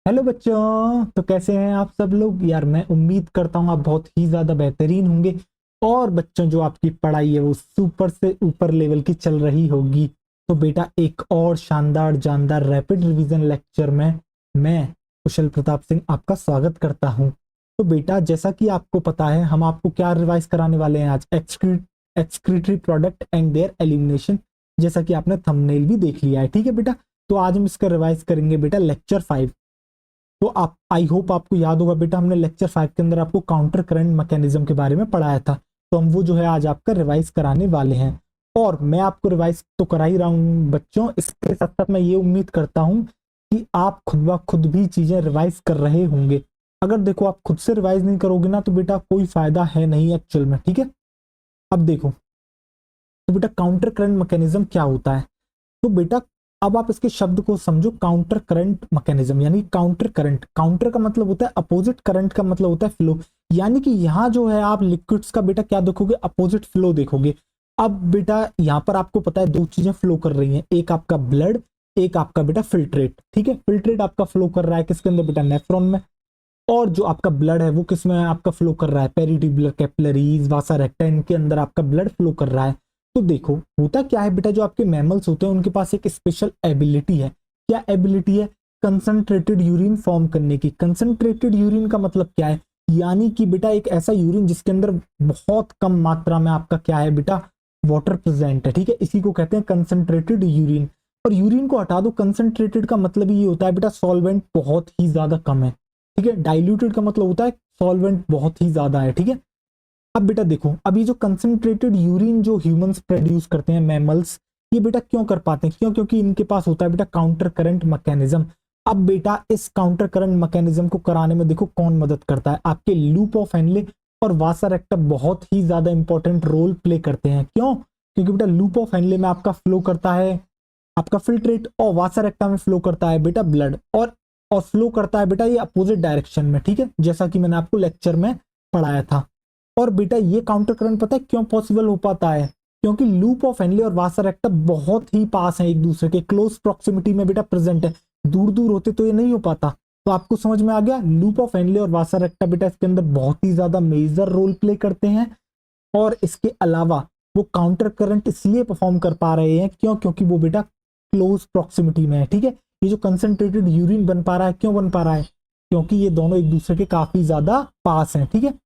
Hello बच्चों, तो कैसे हैं आप सब लोग। यार मैं उम्मीद करता हूँ आप बहुत ही ज़्यादा बेहतरीन होंगे। और बच्चों, जो आपकी पढ़ाई है वो सुपर से ऊपर लेवल की चल रही होगी। तो बेटा, एक और शानदार जानदार रैपिड रिवीजन लेक्चर में मैं कुशल प्रताप सिंह आपका स्वागत करता हूँ। तो बेटा, जैसा कि आपको पता है, हम आपको क्या रिवाइज कराने वाले हैं आज। Excretory product and there elimination. जैसा कि आपने थंबनेल भी देख लिया है, ठीक है बेटा। तो आज हम इसका रिवाइज करेंगे बेटा, लेक्चर 5। तो आप, आई होप आपको याद होगा बेटा, हमने लेक्चर 5 के अंदर आपको काउंटर करंट मैकेनिज्म के बारे में पढ़ाया था। तो हम वो जो है आज आपका रिवाइज कराने वाले हैं। और मैं आपको रिवाइज तो करा ही रहा हूँ बच्चों, इसके साथ साथ मैं ये उम्मीद करता हूँ कि आप खुद ब खुद भी चीजें रिवाइज कर रहे होंगे। अगर देखो आप खुद से रिवाइज नहीं करोगे ना, तो बेटा कोई फायदा है नहीं एक्चुअल में, ठीक है। अब देखो, तो बेटा काउंटर करंट मैकेनिज्म क्या होता है। तो बेटा, अब आप इसके शब्द को समझो। काउंटर करंट मैकेनिज्म यानी काउंटर करंट। काउंटर का मतलब होता है अपोजिट, करंट का मतलब होता है फ्लो। यानी कि यहाँ जो है आप लिक्विड्स का बेटा क्या देखोगे, अपोजिट फ्लो देखोगे। अब बेटा यहाँ पर आपको पता है दो चीजें फ्लो कर रही हैं, एक आपका ब्लड, एक आपका बेटा फिल्ट्रेट, ठीक है। फिल्ट्रेट आपका फ्लो कर रहा है किसके अंदर बेटा, नेफ्रॉन में। और जो आपका ब्लड है वो किस में आपका फ्लो कर रहा है, पेरिट्यूबुलर कैपिलरीज, वासा रेक्टा, इनके अंदर आपका ब्लड फ्लो कर रहा है। तो देखो होता क्या है बेटा, जो आपके मैमल्स होते हैं उनके पास एक स्पेशल एबिलिटी है। क्या एबिलिटी है, कंसंट्रेटेड यूरिन फॉर्म करने की। कंसंट्रेटेड यूरिन का मतलब क्या है, यानी कि बेटा एक ऐसा यूरिन जिसके अंदर बहुत कम मात्रा में आपका क्या है बेटा, वाटर प्रेजेंट है, ठीक है। इसी को कहते हैं कंसंट्रेटेड यूरिन। और यूरिन को हटा दो, कंसंट्रेटेड का मतलब ये होता है बेटा सॉल्वेंट बहुत ही ज्यादा कम है, ठीक है। डाइल्यूटेड का मतलब होता है सॉल्वेंट बहुत ही ज्यादा है, ठीक है। अब बेटा देखो, अभी जो कंसंट्रेटेड यूरिन जो ह्यूमंस प्रोड्यूस करते हैं, मैमल्स, ये बेटा क्यों कर पाते हैं, क्यों, क्योंकि इनके पास होता है बेटा काउंटर करंट मैकेनिज्म। अब बेटा इस काउंटर करंट मैकेनिज्म को कराने में देखो कौन मदद करता है, आपके लूप ऑफ हेनले और वासा रेक्टा बहुत ही ज्यादा इंपॉर्टेंट रोल प्ले करते हैं। क्यों, क्योंकि बेटा लूप ऑफ हेनले में आपका फ्लो करता है आपका फिल्ट्रेट, और वासा रेक्टा में फ्लो करता है बेटा ब्लड। और फ्लो करता है बेटा ये अपोजिट डायरेक्शन में, ठीक है, जैसा कि मैंने आपको लेक्चर में पढ़ाया था। और बेटा ये काउंटर करंट पता है क्यों पॉसिबल हो पाता है, क्योंकि लूप ऑफ हेनले और वासा रेक्टा बहुत ही पास है एक दूसरे के, क्लोज प्रॉक्सिमिटी में बेटा प्रेजेंट है। दूर दूर होते तो ये नहीं हो पाता। तो आपको समझ में आ गया, लूप ऑफ हेनले और वासा रेक्टा बेटा इसके अंदर बहुत ही ज्यादा मेजर रोल प्ले करते हैं। और इसके अलावा वो काउंटर करंट इसलिए परफॉर्म कर पा रहे हैं, क्यों, क्योंकि वो बेटा क्लोज प्रॉक्सिमिटी में है, ठीक है। ये जो कंसंट्रेटेड यूरिन बन पा रहा है, क्यों बन पा रहा है, क्योंकि ये दोनों एक दूसरे के काफी ज्यादा पास हैं, ठीक है।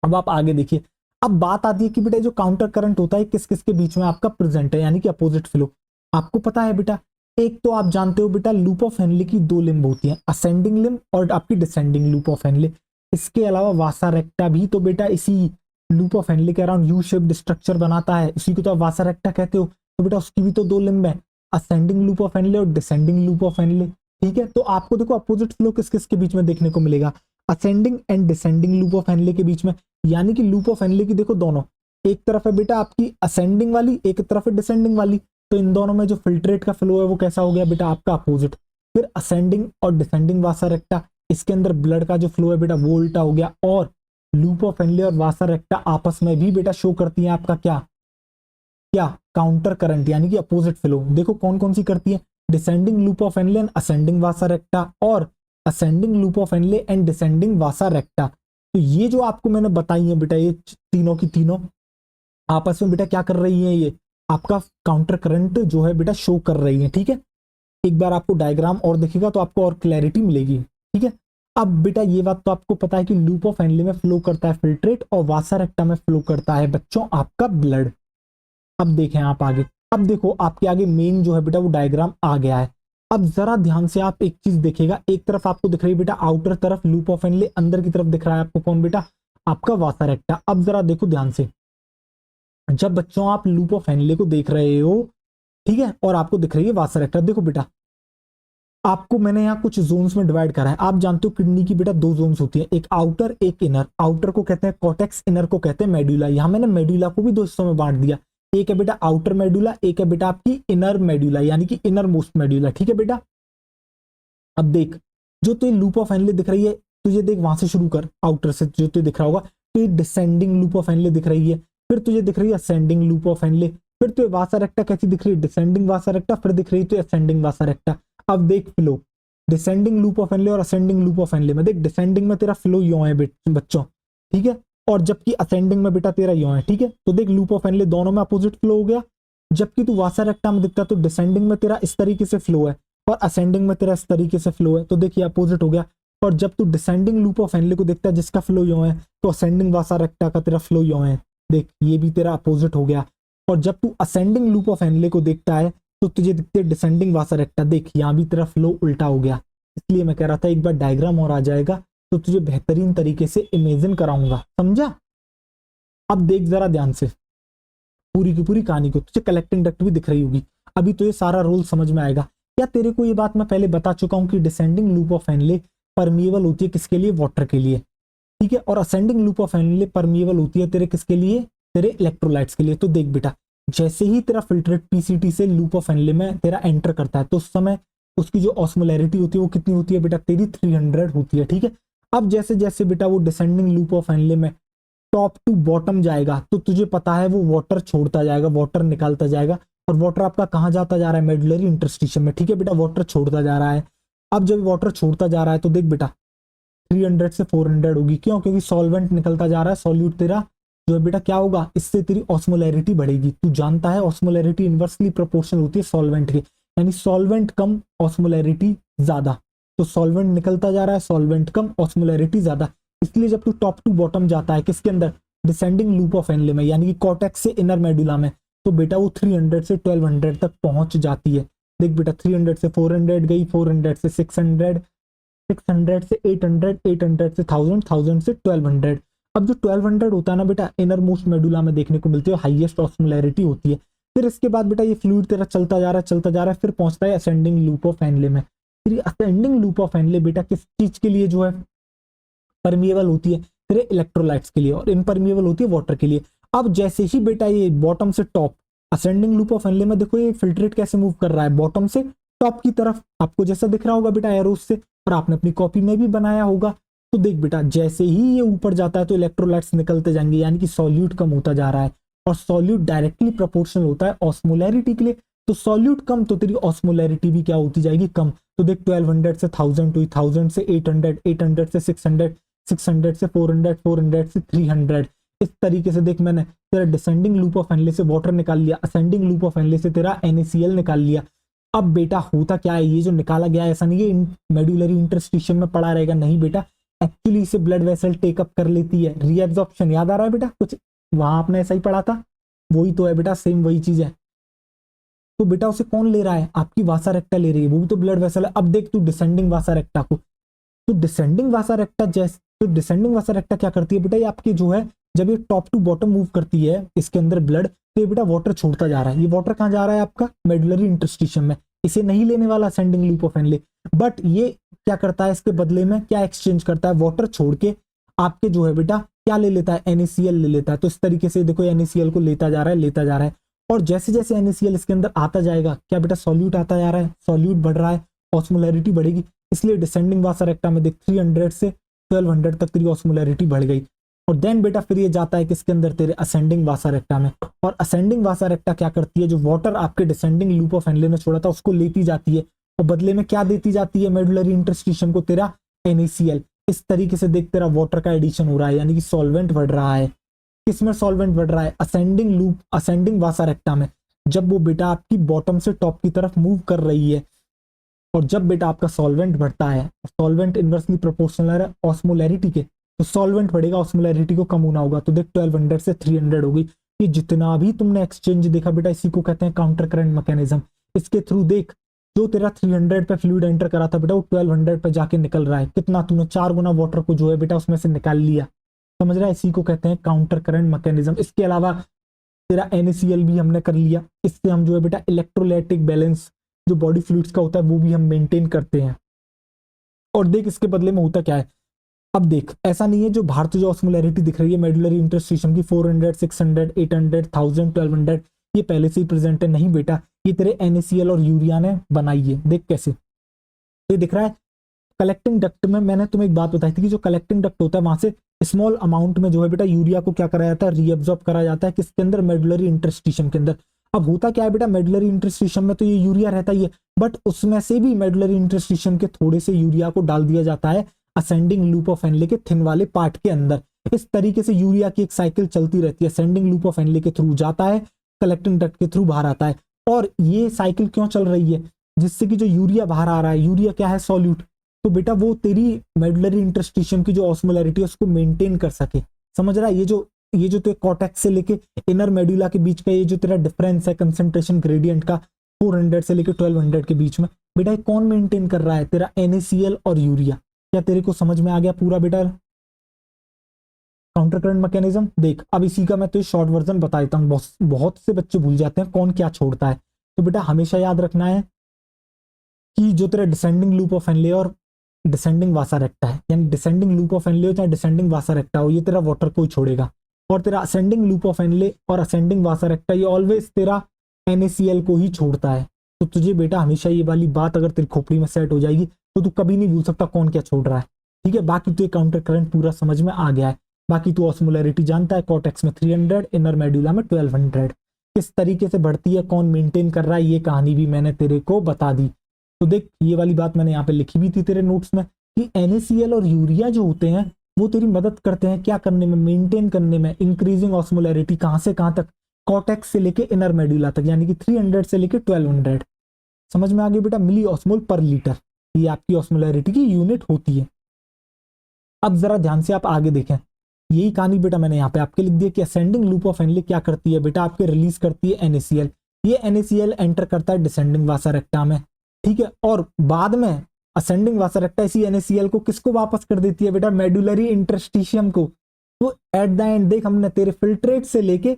अब आप आगे देखिए, अब बात आती है कि बेटा जो काउंटर करंट होता है किस किस के बीच में आपका प्रेजेंट है, यानी कि अपोजिट फ्लो। आपको पता है बेटा, एक तो आप जानते हो बेटा लूप ऑफ हेनले की दो लिम्ब होती हैं, असेंडिंग लिम्ब और आपकी डिसेंडिंग लूप ऑफ हेनले। इसके अलावा वासा रेक्टा भी तो बेटा इसी लूप ऑफ हेनले के अराउंड यू शेप्ड स्ट्रक्चर बनाता है, इसी को तो आप वासा रेक्टा कहते हो। तो बेटा उसकी भी तो दो लिम्ब है, असेंडिंग लूप ऑफ हेनले और डिसेंडिंग लूप ऑफ हेनले, ठीक है। तो आपको देखो अपोजिट फ्लो किस किस के बीच में देखने को मिलेगा, ascending and descending loop of Henley के बीच में। यानी कि लूप ऑफ हेनले की देखो दोनों, एक तरफ है बेटा आपकी असेंडिंग वाली, एक तरफ है डिसेंडिंग वाली। तो इन दोनों में जो फिल्ट्रेट का फ्लो है वो कैसा हो गया बेटा, आपका अपोजिट। फिर असेंडिंग और डिसेंडिंग वासा रेक्टा, इसके अंदर ब्लड का जो फ्लो है बेटा वो उल्टा हो गया। और लूप ऑफ हेनले और वासा रेक्टा आपस में भी बेटा शो करती है आपका क्या क्या काउंटर करंट, यानी कि अपोजिट फ्लो। देखो कौन कौन सी करती है, descending loop of Henle and ascending vasa recta, और ascending loop of Henle and descending vasa recta. तो ये जो आपको मैंने बताई है बेटा, ये तीनों की तीनों आपस में बेटा क्या कर रही है, ये आपका काउंटर करंट जो है बेटा शो कर रही है, ठीक है। एक बार आपको डायग्राम और दिखेगा तो आपको और क्लैरिटी मिलेगी, ठीक है। अब बेटा ये बात तो आपको पता है कि लूप ऑफ हेनले में फ्लो करता है फिल्ट्रेट और वासा रेक्टा में फ्लो करता है बच्चों आपका ब्लड। अब देखें आप आगे, अब देखो आपके आगे मेन जो है बेटा वो डायग्राम आ गया है। अब जरा ध्यान से आप एक चीज देखेगा, एक तरफ आपको दिख रही है बेटा आउटर तरफ लूप ऑफ हेनले, अंदर की तरफ दिख रहा है आपको कौन बेटा, आपका वासा रेक्टा। अब जरा देखो ध्यान से, जब बच्चों आप लूप ऑफ हेनले को देख रहे हो, ठीक है, और आपको दिख रही है वासा रेक्टा, देखो बेटा आपको मैंने यहाँ कुछ जोन्स में डिवाइड करा है। आप जानते हो किडनी की बेटा दो जोन्स होती हैं, एक आउटर एक इनर। आउटर को कहते हैं कॉर्टेक्स, इनर को कहते हैं मेडुला। यहाँ मैंने मेडुला को भी दो हिस्सों में बांट दिया, एक है बेटा आउटर मेडुला, एक है बेटा आपकी इनर मेडुला, यानी कि इनर मोस्ट मेडुला, ठीक है बेटा। अब देख, जो तुझे लूप ऑफ हेनले दिख रही है, तुझे देख वहां से शुरू कर, आउटर से जो तुझे दिख रहा होगा, तो ये डिसेंडिंग लूप ऑफ हेनले दिख रही है। फिर तुझे दिख रही है असेंडिंग लूप ऑफ हेनले। फिर तुझे वासा रेक्टा कैसी दिख रही है, डिसेंडिंग वासा रेक्टा। फिर दिख रही है तुझे असेंडिंग वासा रेक्टा। अब देख flow, descending loop of Henle और असेंडिंग लूप ऑफ एनले में देख, डिसेंडिंग में तेरा फ्लो यो है बच्चों, ठीक है, और जबकि असेंडिंग में बेटा तेरा यो है, ठीक है। तो देख लूप ऑफ एनले दोनों में अपोजिट फ्लो हो गया, जबकि तू वासा रेक्टा में दिखता तो डिसेंडिंग में तेरा इस तरीके से फ्लो है और असेंडिंग में तेरा इस तरीके से फ्लो है, तो देखिए अपोजिट हो गया। और जब तू डिसेंडिंग लूप ऑफ एनले को देखता है जिसका फ्लो यो है, तो असेंडिंग वासा रेक्टा का तेरा फ्लो यो है, देख ये भी तेरा अपोजिट हो गया। और जब तू असेंडिंग लूप ऑफ एनले को देखता है तो तुझे दिखते है डिसेंडिंग वासा रेक्टा, देख यहाँ भी तेरा फ्लो उल्टा हो गया। इसलिए मैं कह रहा था एक बार डायग्राम और आ जाएगा तो तुझे बेहतरीन तरीके से इमेजिन कराऊंगा, समझा। अब देख जरा ध्यान से पूरी की पूरी कहानी को, तुझे कलेक्टिंग डक्ट भी दिख रही होगी, अभी तो ये सारा रोल समझ में आएगा। क्या तेरे को ये बात मैं पहले बता चुका हूं कि descending loop of Henle permeable होती है किसके लिए, वाटर के लिए, ठीक है, और ascending loop of Henle permeable होती है तेरे किसके लिए, तेरे इलेक्ट्रोलाइट्स के लिए। तो देख बेटा, जैसे ही तेरा फिल्ट्रेट पीसीटी से लूप ऑफ एनले में तेरा एंटर करता है तो उस समय उसकी जो ऑस्मोलैरिटी होती है वो कितनी होती है बेटा, तेरी 300 होती है, ठीक है। अब जैसे जैसे बेटा वो डिसेंडिंग लूप ऑफ एनले में टॉप टू बॉटम जाएगा तो तुझे पता है वो वाटर छोड़ता जाएगा, वाटर निकालता जाएगा, और वाटर आपका कहाँ जाता जा रहा है, मेडुलरी इंटरस्टिशियम में, ठीक है बेटा, वाटर छोड़ता जा रहा है। अब जब वाटर छोड़ता जा रहा है तो देख बेटा 300 से 400 होगी, क्यों, क्योंकि सॉल्वेंट निकलता जा रहा है, सॉल्यूट तेरा जो है बेटा क्या होगा, इससे तेरी ऑस्मोलैरिटी बढ़ेगी। तू जानता है ऑस्मोलैरिटी इनवर्सली प्रोपोर्शनल होती है सॉल्वेंट की, यानी सॉल्वेंट कम ऑस्मोलैरिटी ज्यादा, तो सॉल्वेंट निकलता जा रहा है, सॉल्वेंट कम ऑस्मोलैरिटी ज्यादा। इसलिए जब तू टॉप टू बॉटम जाता है किसके अंदर, डिसेंडिंग लूप ऑफ एनले में, यानी कि कॉर्टेक्स से इनर मेडुला में, तो बेटा वो 300 से 1200 तक पहुंच जाती है। देख बेटा 300 से 400 गई, 400 से 600, 600 से 800, 800 से 1000, 1000 से 1200। अब जो 1200 होता है ना बेटा, इनर मोस्ट मेडुला में देखने को मिलती है, हाईएस्ट ऑस्मोलैरिटी होती है। फिर इसके बाद बेटा ये फ्लूइड तेरा चलता जा रहा है, चलता जा रहा है, फिर पहुंचता है असेंडिंग लूप ऑफ एनले में। फिर असेंडिंग लूप ऑफ एनले बेटा किस चीज के लिए जो है परमिएबल होती है, तेरे इलेक्ट्रोलाइट्स के लिए, और इम्परमिएबल होती है वाटर के लिए। अब जैसे ही बेटा ये बॉटम से top ascending loop of Henle में देखो ये फिल्ट्रेट कैसे मूव कर रहा है, बॉटम से टॉप की तरफ, आपको जैसा दिख रहा होगा बेटा एरोस से, और आपने अपनी कॉपी में भी बनाया होगा। तो देख बेटा जैसे ही ये ऊपर जाता है तो इलेक्ट्रोलाइट्स निकलते जाएंगे, यानी कि सॉल्यूट कम होता जा रहा है, और सॉल्यूट डायरेक्टली प्रोपोर्शनल होता है ऑस्मोलैरिटी के लिए। तो सॉल्यूट कम तो तेरी ऑस्मोलैरिटी भी क्या होती जाएगी, कम। तो देख 1200 से 1000 हुई, 1000 से 800, 800 से 600, 600 से 400, 400 से 300। इस तरीके से देख मैंने तेरा डिसेंडिंग लूप ऑफ एनले से वाटर निकाल लिया, असेंडिंग लूप ऑफ एनले से तेरा NaCl निकाल लिया। अब बेटा होता क्या है, ये जो निकाला गया है ऐसा नहीं है मेडुलरी इंटरस्टिशियम में पड़ा रहेगा, नहीं बेटा, एक्चुअली इसे ब्लड वेसल टेकअप कर लेती है। रीएब्जॉर्प्शन याद आ रहा है बेटा, कुछ वहां आपने ऐसा ही पढ़ा था, वही तो है बेटा, सेम वही चीज है। तो बेटा उसे कौन ले रहा है, आपकी वासा रेक्टा ले रही है, वो भी तो ब्लड वेसल है। अब देख तू डिसेंडिंग वासा रेक्टा को, तो डिसेंडिंग वासा रेक्टा जैसे, तो डिसेंडिंग वासा रेक्टा क्या करती है बेटा, ये आपकी जो है जब ये टॉप टू बॉटम मूव करती है इसके अंदर ब्लड, तो ये बेटा वाटर छोड़ता जा रहा है। ये वाटर कहाँ जा रहा है आपका, मेडुलरी इंटरस्टिशियम में, इसे नहीं लेने वाला ascending loop of Henle, but ये क्या करता है, इसके बदले में क्या एक्सचेंज करता है, वाटर छोड़ के आपके जो है बेटा क्या ले लेता है, NaCl ले लेता है। तो इस तरीके से देखो NaCl को लेता जा रहा है, लेता जा रहा है, और जैसे जैसे NaCl इसके अंदर आता जाएगा क्या बेटा, सॉल्यूट आता जा रहा है, सॉल्यूट बढ़ रहा है, ऑस्मोलैरिटी बढ़ेगी। इसलिए डिसेंडिंग वासा रेक्टा में देख 300 से 1200 तक तेरी ऑस्मोलैरिटी बढ़ गई। और देन बेटा फिर ये जाता है किसके अंदर, तेरे असेंडिंग वासा रेक्टा में, और असेंडिंग वासा रेक्टा क्या करती है, जो वाटर आपके डिसेंडिंग लूप ऑफ एनले ने छोड़ा था उसको लेती जाती है, और बदले में क्या देती जाती है मेडुलरी इंटरस्टिशियम को, तेरा NaCl। इस तरीके से देख तेरा वाटर का एडिशन हो रहा है, यानी कि सॉल्वेंट बढ़ रहा है। किसमें सॉल्वेंट बढ़ रहा है, असेंडिंग लूप, असेंडिंग वासा रेक्टा में, जब वो बेटा आपकी बॉटम से टॉप की तरफ मूव कर रही है। और जब बेटा आपका सॉल्वेंट बढ़ता है, सॉल्वेंट इनवर्सली प्रोपोर्शनल है ऑस्मोलैरिटी के, तो सॉल्वेंट बढ़ेगा, ऑस्मोलैरिटी को कम होना होगा। तो देख 1200 से 300 होगी। ये जितना भी तुमने एक्सचेंज देखा बेटा, इसी को कहते हैं काउंटर करंट मैकेनिज्म। इसके थ्रू देख जो तेरा 300 पे फ्लूइड एंटर करा था बेटा, वो 1200 पे जाके निकल रहा है। कितना, तूने 4 गुना वाटर को जो है बेटा उसमें से निकाल लिया, समझ रहा है, इसी को कहते हैं काउंटर करंट मैकेनिज्म। इसके अलावा तेरा NaCl भी हमने कर लिया, इससे हम जो है बेटा इलेक्ट्रोलाइटिक बैलेंस जो बॉडी फ्लूइड्स का होता है वो भी हम मेंटेन करते हैं। और देख इसके बदले में होता क्या है, अब देख ऐसा नहीं है जो बाहर से जो ऑस्मोलैरिटी दिख रही है मेडुलरी इंटरस्टिशियम की 400, 600, 800, 1000, 1200, ये पहले से ही प्रेजेंट है, नहीं बेटा, ये तेरे NaCl और यूरिया ने बनाई है। देख कैसे ये दिख रहा है। कलेक्टिंग डक्ट में मैंने तुम्हें एक बात बताई थी कि जो कलेक्टिंग डक्ट होता है वहां से स्मॉल अमाउंट में जो है बेटा यूरिया को क्या करा जाता है, रीअब्सॉर्ब करा जाता है, किसके अंदर, मेडुलरी इंटरस्टिशियम के अंदर। अब होता क्या है बेटा, मेडुलरी इंटरस्टिशियम में तो ये यूरिया रहता ही है, बट उसमें से भी मेडुलरी इंटरस्टिशियम के थोड़े से यूरिया को डाल दिया जाता है असेंडिंग लूप ऑफ एनले के थिन वाले पार्ट के अंदर। इस तरीके से यूरिया की एक साइकिल चलती रहती है, असेंडिंग लूप ऑफ एनले के थ्रू जाता है, कलेक्टिंग डक्ट के थ्रू बाहर आता है। और ये साइकिल क्यों चल रही है, जिससे कि जो यूरिया बाहर आ रहा है, यूरिया क्या है, सॉल्यूट, तो बेटा वो तेरी मेडुलरी इंटरस्टिशियम की जो ऑस्मोलैरिटी है उसको मेंटेन कर सके। समझ रहा है, ये जो तो कॉर्टेक्स से लेके इनर मेडुला के बीच का ये जो तेरा डिफरेंस है कंसंट्रेशन ग्रेडियंट का 400 से लेके 1200 के बीच में, बेटा कौन मेंटेन कर रहा है, तेरा NaCl और यूरिया। क्या तेरे को समझ में आ गया पूरा बेटा काउंटर करंट मैकेनिज्म? देख अब इसी का मैं तो शॉर्ट वर्जन बता देता हूँ, बहुत से बच्चे भूल जाते हैं कौन क्या छोड़ता है। तो बेटा हमेशा याद रखना है कि जो तेरा डिसेंडिंग लूप ऑफ एनले और डिसेंडिंग वासा रेक्टा है, यानी डिसेंडिंग लूप ऑफ एनले हो चाहे डिसेंडिंग वासा रेक्टा हो, ये तेरा वाटर को ही छोड़ेगा। और तेरा असेंडिंग लूप ऑफ एनले और असेंडिंग वासा रेक्टा ये ऑलवेज तेरा NaCl को ही छोड़ता है। तो तुझे बेटा हमेशा ये वाली बात अगर तेरी खोपड़ी में सेट हो जाएगी तो तू कभी नहीं भूल सकता कौन क्या छोड़ रहा है, ठीक है। बाकी तो ये काउंटर करंट पूरा समझ में आ गया है। बाकी तू ऑस्मोलैरिटी जानता है, कॉर्टेक्स में 300, इनर मेडुला में 1200, किस तरीके से बढ़ती है, कौन मेंटेन कर रहा है, ये कहानी भी मैंने तेरे को बता दी। तो देख ये वाली बात मैंने यहाँ पे लिखी भी थी तेरे नोट्स में कि NaCl और यूरिया जो होते हैं वो तेरी मदद करते हैं क्या करने में, मेंटेन करने में, इंक्रीजिंग ऑस्मोलैरिटी कहां से कहां तक, कॉर्टेक्स से लेके इनर मेडुला तक, यानी कि 300 से लेके 1200। समझ में आ गया बेटा, मिली ऑस्मोल पर लीटर, ये आपकी ऑस्मोलैरिटी की यूनिट होती है। अब जरा ध्यान से आप आगे देखें, यही कहानी बेटा मैंने यहाँ पे आपके लिख दिया कि असेंडिंग लूप ऑफ एनले क्या करती है बेटा, आपके रिलीज करती है NaCl। ये NaCl एंटर करता है डिसेंडिंग वासा रेक्टा में, ठीक है, और बाद में असेंडिंग वासा रेक्टा इसी NaCl को किसको वापस कर देती है बेटा, मेडुलरी इंटरस्टिशियम को। तो एट द एंड देख हमने तेरे फिल्ट्रेट से लेके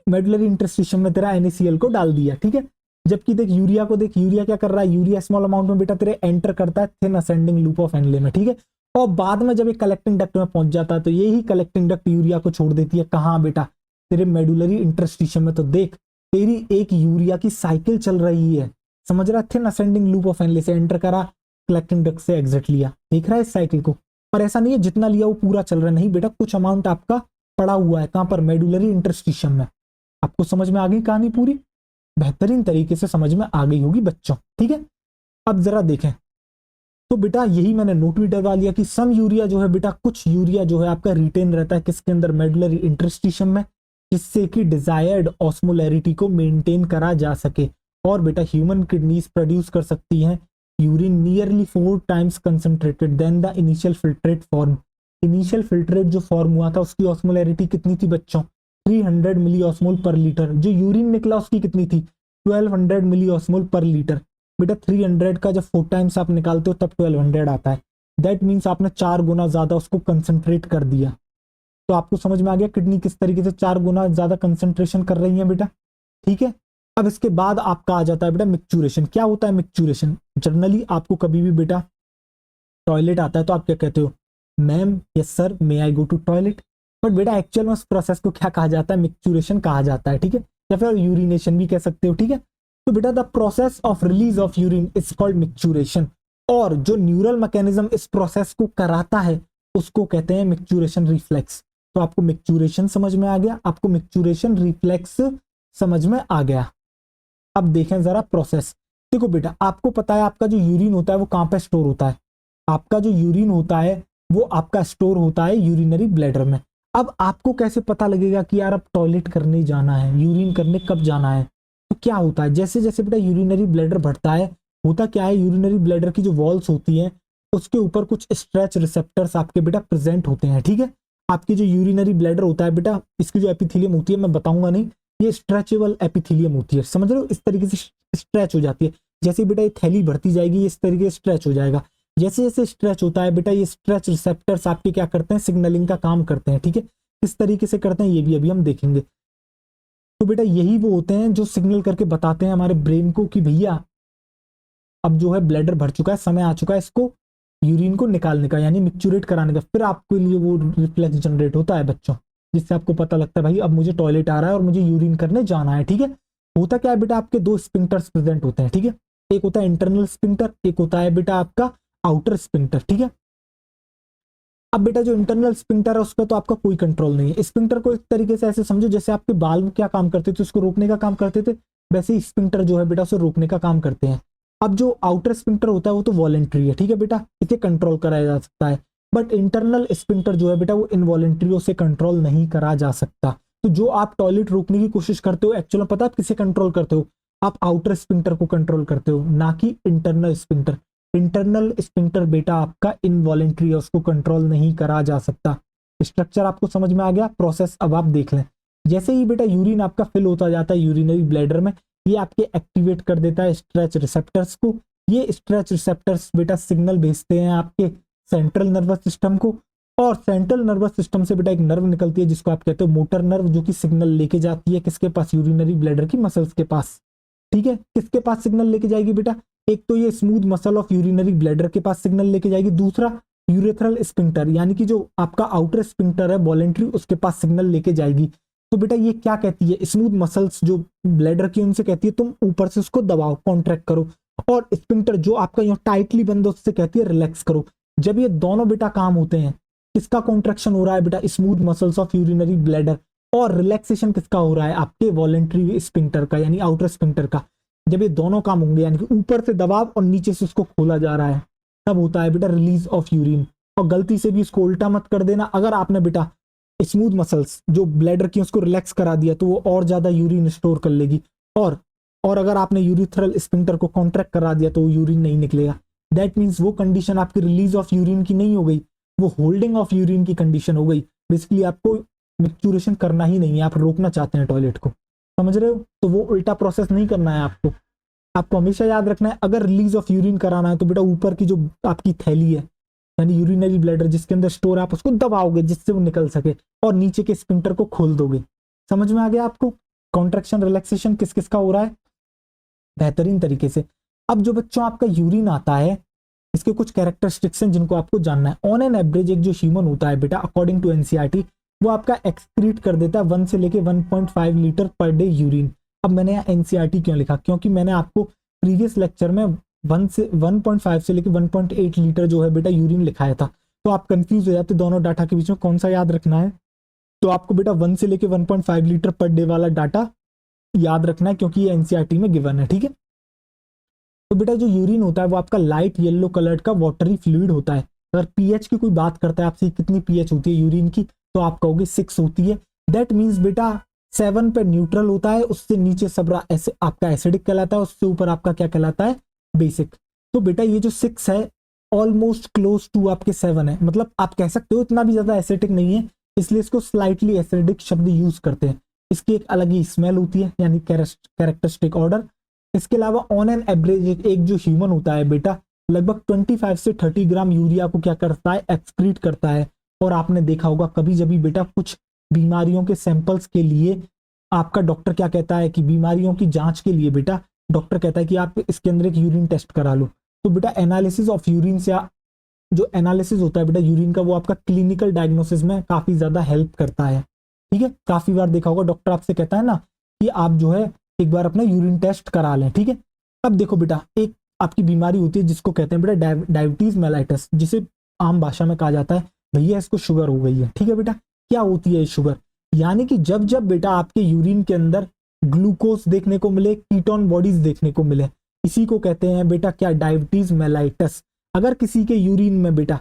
मेडुलरी इंटरस्टिशियम में तेरा NaCl को डाल दिया, ठीक है। जबकि देख यूरिया को, देख यूरिया क्या कर रहा है, यूरिया स्मॉल अमाउंट में बेटा तेरे एंटर करता है thin ascending loop of Henle में, ठीक है। और बाद में जब एक कलेक्टिंग डक्ट में पहुंच जाता है तो यही कलेक्टिंग डक्ट यूरिया को छोड़ देती है कहां बेटा, तेरे मेडुलरी इंटरस्टिशियम में। तो देख तेरी एक यूरिया की साइकिल चल रही है, समझ रहा है, thin ascending loop of Henle से एंटर करा, कलेक्टिंग डक्ट से एग्जिट लिया, देख रहा है इस साइकिल को। पर ऐसा नहीं है जितना लिया वो पूरा चल रहा है, नहीं बेटा कुछ अमाउंट आपका पड़ा हुआ है कहां पर, मेडुलरी इंटरस्टिशियम में। आपको समझ में आ गई कहानी पूरी, बेहतरीन तरीके से समझ में आ गई होगी बच्चों, ठीक है। अब जरा देखें, तो बेटा यही मैंने नोट भी डलवा लिया कि सम यूरिया जो है बेटा, कुछ यूरिया जो है आपका रिटेन रहता है किसके अंदर, मेडुलरी इंटरस्टिशियम में, जिससे कि डिजायर्ड ऑस्मोलैरिटी को मेंटेन करा जा सके। और बेटा ह्यूमन किडनीज प्रोड्यूस कर सकती हैं urine nearly 4 times concentrated than the initial filtrate form. Initial filtrate जो फॉर्म हुआ था उसकी ऑस्मोलैरिटी कितनी थी बच्चों, 300 मिली ऑस्मोल पर लीटर। जो यूरिन निकला उसकी कितनी थी, 1200 मिली ऑस्मोल पर लीटर। बेटा 300 का जब 4 टाइम्स आप निकालते हो तब 1200 आता है, दैट मीन्स आपने 4 गुना ज्यादा उसको कंसंट्रेट कर दिया। तो आपको समझ में आ गया किडनी किस तरीके से 4 गुना ज्यादा कंसंट्रेशन कर रही है बेटा, ठीक है। अब इसके बाद आपका आ जाता है बेटा मिक्चुरेशन। क्या होता है मिक्चुरेशन, जनरली आपको कभी भी बेटा टॉयलेट आता है तो आप क्या कहते हो, ma'am yes sir may I go to toilet. But बेटा एक्चुअल में उस प्रोसेस को क्या कहा जाता है, मिक्चुरेशन कहा जाता है, ठीक है, या फिर यूरिनेशन भी कह सकते हो, ठीक है। तो बेटा the process of release of urine is called micturition, और जो न्यूरल मैकेनिज्म इस प्रोसेस को कराता है उसको कहते हैं मिक्चुरेशन रिफ्लेक्स। तो आपको मिक्चुरेशन समझ में आ गया, आपको मिक्चुरेशन रिफ्लेक्स समझ में आ गया। अब देखें जरा प्रोसेस। देखो बेटा आपको पता है आपका जो यूरिन होता है वो कहां पे स्टोर होता है, आपका जो यूरिन होता है वो आपका स्टोर होता है यूरिनरी ब्लैडर में। अब आपको कैसे पता लगेगा कि यार अब टॉयलेट करने जाना है, यूरिन करने कब जाना है, तो क्या होता है, जैसे जैसे बेटा यूरिनरी ब्लैडर बढ़ता है, होता क्या है, यूरिनरी ब्लैडर की जो वॉल्स होती हैं उसके ऊपर कुछ स्ट्रेच रिसेप्टर्स आपके बेटा प्रेजेंट होते हैं, ठीक है। आपकी जो यूरिनरी ब्लैडर होता है बेटा, इसकी जो एपिथेलियम होती है मैं बताऊंगा नहीं, ये स्ट्रेचेबल एपिथेलियम होती है, समझ रहे हो, इस तरीके से स्ट्रेच हो जाती है। जैसे बेटा ये थैली बढ़ती जाएगी ये इस तरीके से स्ट्रेच हो जाएगा, जैसे जैसे स्ट्रेच होता है बेटा ये स्ट्रेच रिसेप्टर्स आपके क्या करते हैं, सिग्नलिंग का काम करते हैं, ठीक है। किस तरीके से करते हैं ये भी अभी हम देखेंगे। तो बेटा यही वो होते हैं जो सिग्नल करके बताते हैं हमारे ब्रेन को कि भैया अब जो है ब्लैडर भर चुका है, समय आ चुका है इसको यूरिन को निकालने का, यानी मिक्चुरेट कराने का। फिर आपके लिए वो रिफ्लेक्स जनरेट होता है बच्चों, जिससे आपको पता लगता है भाई अब मुझे टॉयलेट आ रहा है और मुझे यूरिन करने जाना है, ठीक है। होता क्या है बेटा, आपके 2 स्पिंक्टर्स प्रेजेंट होते हैं, ठीक है। एक होता है इंटरनल स्पिंक्टर, एक होता है बेटा आपका आउटर स्पिंक्टर, ठीक है। अब बेटा जो इंटरनल स्पिंक्टर है उस पर तो आपका कोई कंट्रोल नहीं है। स्पिंक्टर को एक तरीके से ऐसे समझो जैसे आपके बाल्व क्या काम करते थे, उसको रोकने का काम करते थे, वैसे ही स्फिंक्टर जो है बेटा उसे रोकने का काम करते हैं। अब जो आउटर स्फिंक्टर होता है वो तो वॉलेंट्री है, ठीक है बेटा, इसे कंट्रोल कराया जा सकता है, बट इंटरनल स्फिंक्टर जो है बेटा वो इनवॉलेंट्री, उसे कंट्रोल नहीं करा जा सकता। तो जो आप टॉयलेट रोकने की कोशिश करते हो, एक्चुअली में पता है आप किसे कंट्रोल करते हो, आप आउटर स्फिंक्टर को कंट्रोल करते हो, ना कि इंटरनल स्फिंक्टर। इंटरनल स्फिंक्टर बेटा आपका इनवॉलेंट्री है, उसको कंट्रोल नहीं करा जा सकता। स्ट्रक्चर आपको समझ में आ गया, प्रोसेस अब आप देख लें। जैसे ही बेटा यूरिन आपका फिल होता जाता है यूरिनरी ब्लैडर में, ये आपके एक्टिवेट कर देता है स्ट्रेच रिसेप्टर्स को। ये स्ट्रेच रिसेप्टर्स बेटा सिग्नल भेजते हैं आपके सेंट्रल नर्वस सिस्टम को, और सेंट्रल नर्वस सिस्टम से बेटा एक नर्व निकलती है जिसको आप कहते हो मोटर नर्व, जो कि सिग्नल लेके जाती है किसके पास, यूरिनरी ब्लैडर की मसल्स के पास। ठीक है, किसके पास सिग्नल लेके जाएगी बेटा, एक तो ये smooth muscle of urinary bladder के पास सिग्नल लेके जाएगी, दूसरा यूरेथ्रल स्फिंक्टर यानी कि जो आपका आउटर स्फिंक्टर है वॉलेंट्री, उसके पास सिग्नल लेके जाएगी। तो बेटा ये क्या कहती है, स्मूथ मसल्स जो ब्लैडर की उनसे कहती है तुम ऊपर से उसको दबाओ, कॉन्ट्रैक्ट करो, और स्फिंक्टर जो आपका यहाँ टाइटली बंद है उससे कहती है रिलैक्स करो। जब ये दोनों बेटा काम होते हैं, किसका कॉन्ट्रैक्शन हो रहा है बेटा, smooth muscles of urinary bladder, और रिलैक्सेशन किसका हो रहा है, आपके वॉलेंट्री स्फिंक्टर का यानी आउटर स्फिंक्टर का। जब ये दोनों काम होंगे यानी कि ऊपर से दबाव और नीचे से उसको खोला जा रहा है, तब होता है बेटा रिलीज ऑफ यूरिन। और गलती से भी इसको उल्टा मत कर देना, अगर आपने बेटा स्मूथ मसल्स जो ब्लैडर की उसको रिलैक्स करा दिया तो वो और ज्यादा यूरिन स्टोर कर लेगी, और अगर आपने यूरिथ्रल स्फिंक्टर को कॉन्ट्रैक्ट करा दिया तो वो यूरिन नहीं निकलेगा। दैट मीन्स वो कंडीशन आपकी रिलीज ऑफ यूरिन की नहीं हो गई, वो होल्डिंग ऑफ यूरिन की कंडीशन हो गई। बेसिकली आपको मिक्चुरेशन करना ही नहीं है, आप रोकना चाहते हैं टॉयलेट को, समझ रहे हो, तो वो उल्टा प्रोसेस नहीं करना है आपको। आपको हमेशा याद रखना है, अगर रिलीज ऑफ यूरिन कराना है तो बेटा ऊपर की जो आपकी थैली है यानी यूरिनरी ब्लैडर जिसके अंदर स्टोर है, आप उसको दबाओगे जिससे वो निकल सके, और नीचे के स्फिंक्टर को खोल दोगे। समझ में आ गया आपको, कॉन्ट्रैक्शन रिलैक्सेशन किस किस का हो रहा है बेहतरीन तरीके से। अब जो बच्चों आपका यूरिन आता है, इसके कुछ कैरेक्टरिस्टिक्स हैं जिनको आपको जानना है। ऑन एन एवरेज एक जो ह्यूमन होता है बेटा, अकॉर्डिंग टू एनसीईआरटी, वो आपका एक्सक्रीट कर देता है 1 से लेके 1.5 लीटर पर डे यूरिन। अब मैंने यहाँ एनसीईआरटी क्यों लिखा, क्योंकि मैंने आपको प्रीवियस लेक्चर में 1.5 से लेके 1.8 लीटर जो है बेटा यूरिन लिखाया था, तो आप कंफ्यूज हो जाते दोनों डाटा के बीच में कौन सा याद रखना है। तो आपको बेटा 1 से लेके 1.5 लीटर पर डे वाला डाटा याद रखना है, क्योंकि ये एनसीईआरटी में गिवन है, ठीक है। तो बेटा जो यूरिन होता है वो आपका लाइट येलो कलर का वाटरी फ्लूइड होता है। अगर पीएच की कोई बात करता है आपसे कितनी पीएच होती है यूरिन की, तो आप कहोगे 6 होती है। दैट मीन्स बेटा 7 पे न्यूट्रल होता है, उससे नीचे सब आपका एसिडिक कहलाता है, उससे ऊपर आपका क्या कहलाता है, बेसिक। तो बेटा ये जो 6 है ऑलमोस्ट क्लोज टू आपके 7 है, मतलब आप कह सकते हो इतना भी ज्यादा एसिडिक नहीं है, इसलिए इसको स्लाइटली एसिडिक शब्द यूज करते हैं। इसकी एक अलग ही स्मेल होती है यानी कैरेक्टरिस्टिक ऑर्डर। इसके अलावा ऑन एन एवरेज एक जो ह्यूमन होता है बेटा लगभग 25 से 30 ग्राम यूरिया को क्या करता है, एक्सक्रीट करता है। और आपने देखा होगा कभी जब बेटा कुछ बीमारियों के सैंपल्स के लिए आपका डॉक्टर क्या कहता है कि बीमारियों की जांच के लिए बेटा डॉक्टर कहता है कि आप इसके अंदर एक यूरिन टेस्ट करा लो, तो बेटा एनालिसिस ऑफ यूरिन से जो एनालिसिस होता है बेटा यूरिन का, वो आपका क्लिनिकल डायग्नोसिस में काफी ज्यादा हेल्प करता है, ठीक है। काफी बार देखा होगा डॉक्टर आपसे कहता है ना कि आप जो है एक बार अपना यूरिन टेस्ट करा लें, ठीक है। अब देखो बेटा एक आपकी बीमारी होती है जिसको कहते हैं बेटा डायबिटीज मेलाइटस, जिसे आम भाषा में कहा जाता है भैया इसको शुगर हो गई है, ठीक है बेटा। क्या होती है शुगर, यानी कि जब जब बेटा आपके यूरिन के अंदर ग्लूकोज देखने को मिले, कीटोन बॉडीज देखने को मिले, इसी को कहते हैं बेटा क्या, डायबिटीज मेलाइटस। अगर किसी के यूरिन में बेटा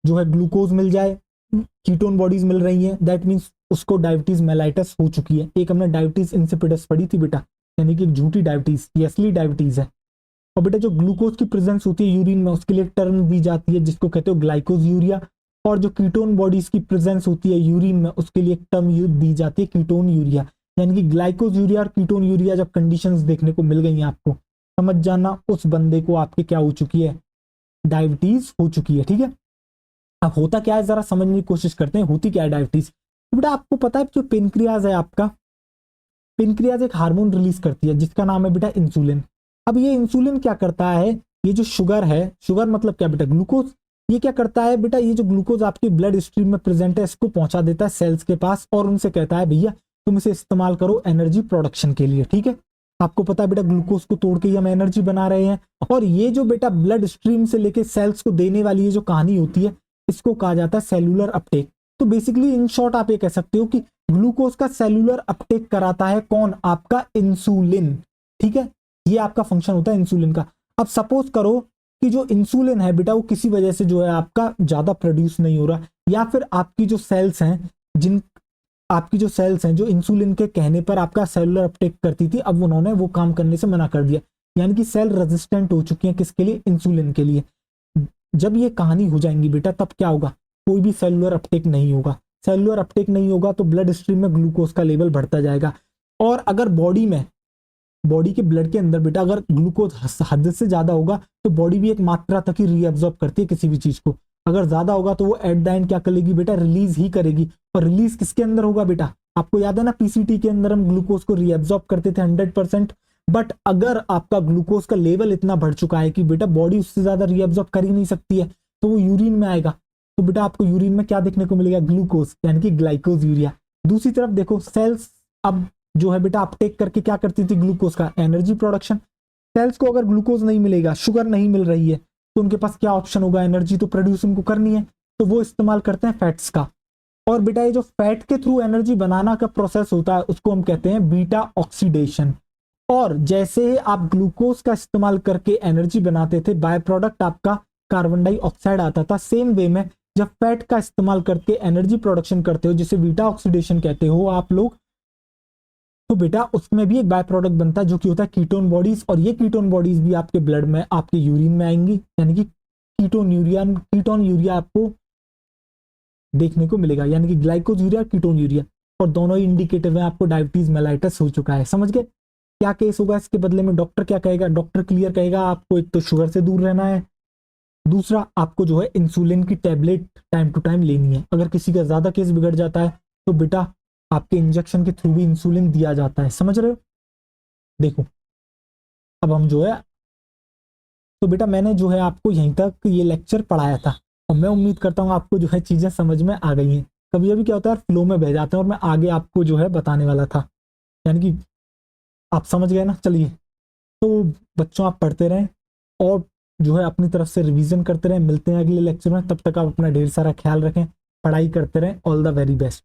जो है ग्लूकोज मिल जाए, कीटोन बॉडीज मिल रही हैं, दैट मीन्स उसको डायबिटीज मेलाइटस हो चुकी है। एक हमने डायबिटीज इंसिपिडस पढ़ी थी बेटा, यानी कि एक झूठी डायबिटीज, ये असली डायबिटीज है। और बेटा जो ग्लूकोज की प्रेजेंस होती है यूरिन में उसके लिए टर्म दी जाती है जिसको कहते हो ग्लाइकोज यूरिया, और जो कीटोन बॉडीज की प्रेजेंस होती है यूरिन में उसके लिए एक टर्म दी जाती है कीटोन यूरिया। यानी कि ग्लाइकोज यूरिया और कीटोन यूरिया जब कंडीशंस देखने को मिल गई हैं आपको, समझ जाना उस बंदे को आपके क्या हो चुकी है, डायबिटीज हो चुकी है, ठीक है। अब होता क्या है जरा समझने की कोशिश करते हैं, होती क्या है डायबिटीज। तो बेटा आपको पता है जो पेनक्रियाज है आपका, पेनक्रियाज एक हार्मोन रिलीज करती है जिसका नाम है बेटा इंसुलिन। अब ये इंसुलिन क्या करता है, ये जो शुगर है, शुगर मतलब क्या बेटा, ग्लूकोज, ये क्या करता है बेटा, ये जो ग्लूकोज आपके ब्लड स्ट्रीम में प्रेजेंट है इसको पहुंचा देता है सेल्स के पास, और उनसे कहता है भैया तुम इसे इस्तेमाल करो एनर्जी प्रोडक्शन के लिए, ठीक है। आपको पता है बेटा ग्लूकोज को तोड़ के ही हम एनर्जी बना रहे हैं, और ये जो बेटा ब्लड स्ट्रीम से लेके सेल्स को देने वाली ये जो कहानी होती है इसको कहा जाता है सेलुलर अपटेक। तो बेसिकली इन शॉर्ट आप ये कह सकते हो कि ग्लूकोज का सेलुलर अपटेक कराता है कौन? आपका इंसुलिन। ठीक है, ये आपका फंक्शन होता है इंसुलिन का। अब सपोज करो कि जो इंसुलिन है बेटा वो किसी वजह से जो है आपका ज्यादा प्रोड्यूस नहीं हो रहा, या फिर आपकी जो सेल्स हैं जो इंसुलिन के कहने पर आपका सेलुलर अपटेक करती थी, अब उन्होंने वो काम करने से मना कर दिया, यानी कि सेल रेजिस्टेंट हो चुकी हैं किसके लिए? इंसुलिन के लिए। जब ये कहानी हो जाएंगी बेटा तब क्या होगा? कोई भी सेलुलर अपटेक नहीं होगा। सेलुलर अपटेक नहीं होगा तो ब्लड स्ट्रीम में ग्लूकोज का लेवल बढ़ता जाएगा, और अगर बॉडी के ब्लड के अंदर बेटा अगर ग्लूकोज हद से ज्यादा होगा तो बॉडी भी एक मात्रा तक ही रीअब्सॉर्ब करती है किसी भी चीज को। अगर ज्यादा होगा तो वो एट द एंड क्या करेगी बेटा? रिलीज ही करेगी। और रिलीज किसके अंदर होगा बेटा? आपको याद है ना, पीसीटी के अंदर हम ग्लूकोज को रीअब्सॉर्ब करते थे 100%। बट अगर आपका ग्लूकोज का लेवल इतना बढ़ चुका है कि बेटा बॉडी उससे ज्यादा रीअब्सॉर्ब कर ही नहीं सकती है, तो वो यूरिन में आएगा। तो बेटा आपको यूरिन में क्या देखने को मिलेगा? ग्लूकोज, यानी कि ग्लाइकोज यूरिया। दूसरी तरफ देखो, सेल्स अब जो है बेटा अपटेक करके क्या करती थी? ग्लूकोज का एनर्जी प्रोडक्शन। सेल्स को अगर ग्लूकोज नहीं मिलेगा, शुगर नहीं मिल रही है, तो उनके पास क्या ऑप्शन होगा? एनर्जी तो प्रोड्यूस उनको करनी है, तो वो इस्तेमाल करते हैं फैट्स का। और बेटा ये जो फैट के थ्रू एनर्जी बनाना का प्रोसेस होता है उसको हम कहते हैं बीटा ऑक्सीडेशन। और जैसे आप ग्लूकोज का इस्तेमाल करके एनर्जी बनाते थे, बाय प्रोडक्ट आपका कार्बन डाइऑक्साइड आता था, सेम वे में जब फैट का इस्तेमाल करके एनर्जी प्रोडक्शन करते हो, जिसे बीटा ऑक्सीडेशन कहते हो आप लोग, तो बेटा उसमें भी एक बाय प्रोडक्ट बनता है जो कि होता है कीटोन बॉडीज। और ये कीटोन बॉडीज भी आपके ब्लड में, आपके यूरिन में आएंगी, यानी कि कीटोन यूरिया आपको देखने को मिलेगा, यानी कि ग्लाइकोज यूरिया, कीटोन यूरिया। और दोनों ही इंडिकेटिव है आपको डायबिटीज मेलाइटस हो चुका है। समझ गए? क्या केस होगा इसके बदले में? डॉक्टर क्या कहेगा? डॉक्टर क्लियर कहेगा आपको एक तो शुगर से दूर रहना है, दूसरा आपको जो है इंसुलिन की टैबलेट टाइम टू टाइम लेनी है। अगर किसी का ज्यादा केस बिगड़ जाता है तो बेटा आपके इंजेक्शन के थ्रू भी इंसुलिन दिया जाता है। समझ रहे हो? देखो अब हम जो है, तो बेटा मैंने जो है आपको यहीं तक ये लेक्चर पढ़ाया था, और मैं उम्मीद करता हूँ आपको जो है चीजें समझ में आ गई हैं। कभी कभी क्या होता है फ्लो में बह जाते हैं, और मैं आगे आपको जो है बताने वाला था, यानी कि आप समझ गए ना। चलिए, तो बच्चों आप पढ़ते रहें और जो है अपनी तरफ से रिवीजन करते रहें। मिलते हैं अगले लेक्चर में, तब तक आप अपना ढेर सारा ख्याल रखें, पढ़ाई करते रहें। All the very best.